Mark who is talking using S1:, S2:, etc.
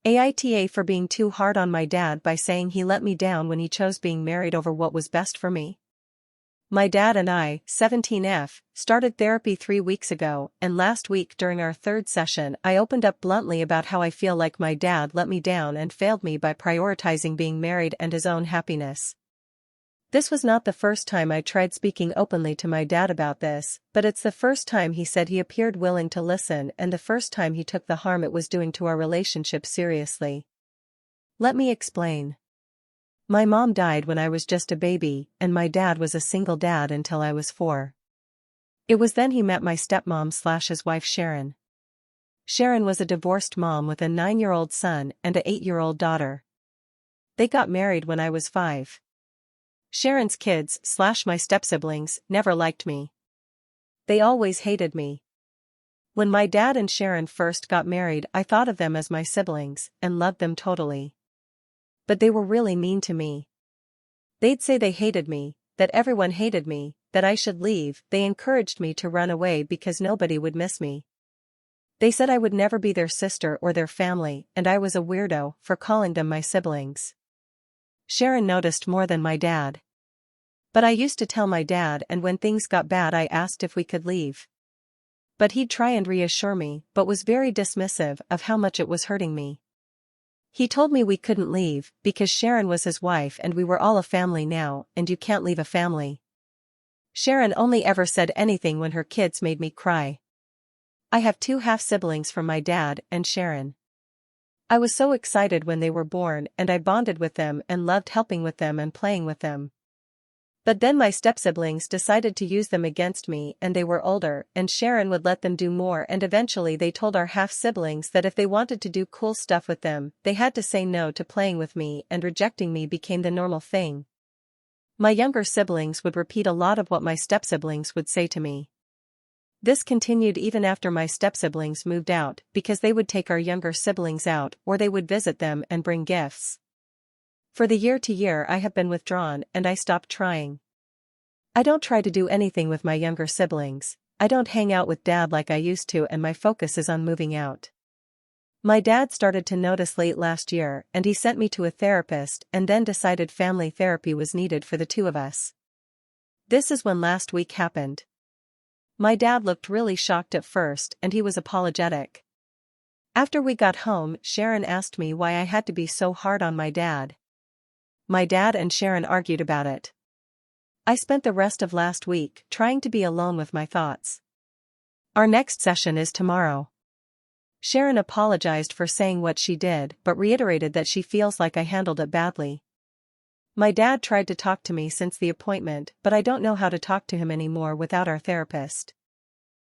S1: AITA for being too hard on my dad by saying he let me down when he chose being married over what was best for me. My dad and I, 17F, started therapy 3 weeks ago, and last week during our third session I opened up bluntly about how I feel like my dad let me down and failed me by prioritizing being married and his own happiness. This was not the first time I tried speaking openly to my dad about this, but it's the first time he said he appeared willing to listen and the first time he took the harm it was doing to our relationship seriously. Let me explain. My mom died when I was just a baby, and my dad was a single dad until I was 4. It was then he met my stepmom/his wife Sharon. Sharon was a divorced mom with a 9-year-old son and a 8-year-old daughter. They got married when I was 5. Sharon's kids/my stepsiblings never liked me. They always hated me. When my dad and Sharon first got married, I thought of them as my siblings and loved them totally. But they were really mean to me. They'd say they hated me, that everyone hated me, that I should leave. They encouraged me to run away because nobody would miss me. They said I would never be their sister or their family, and I was a weirdo for calling them my siblings. Sharon noticed more than my dad. But I used to tell my dad, and when things got bad I asked if we could leave. But he'd try and reassure me, but was very dismissive of how much it was hurting me. He told me we couldn't leave, because Sharon was his wife and we were all a family now, and you can't leave a family. Sharon only ever said anything when her kids made me cry. I have 2 half-siblings from my dad and Sharon. I was so excited when they were born and I bonded with them and loved helping with them and playing with them. But then my stepsiblings decided to use them against me and they were older and Sharon would let them do more and eventually they told our half-siblings that if they wanted to do cool stuff with them, they had to say no to playing with me and rejecting me became the normal thing. My younger siblings would repeat a lot of what my stepsiblings would say to me. This continued even after my stepsiblings moved out because they would take our younger siblings out or they would visit them and bring gifts. For the year to year I have been withdrawn and I stopped trying. I don't try to do anything with my younger siblings, I don't hang out with dad like I used to and my focus is on moving out. My dad started to notice late last year and he sent me to a therapist and then decided family therapy was needed for the 2 of us. This is when last week happened. My dad looked really shocked at first and he was apologetic. After we got home, Sharon asked me why I had to be so hard on my dad. My dad and Sharon argued about it. I spent the rest of last week trying to be alone with my thoughts. Our next session is tomorrow. Sharon apologized for saying what she did but reiterated that she feels like I handled it badly. My dad tried to talk to me since the appointment but I don't know how to talk to him anymore without our therapist.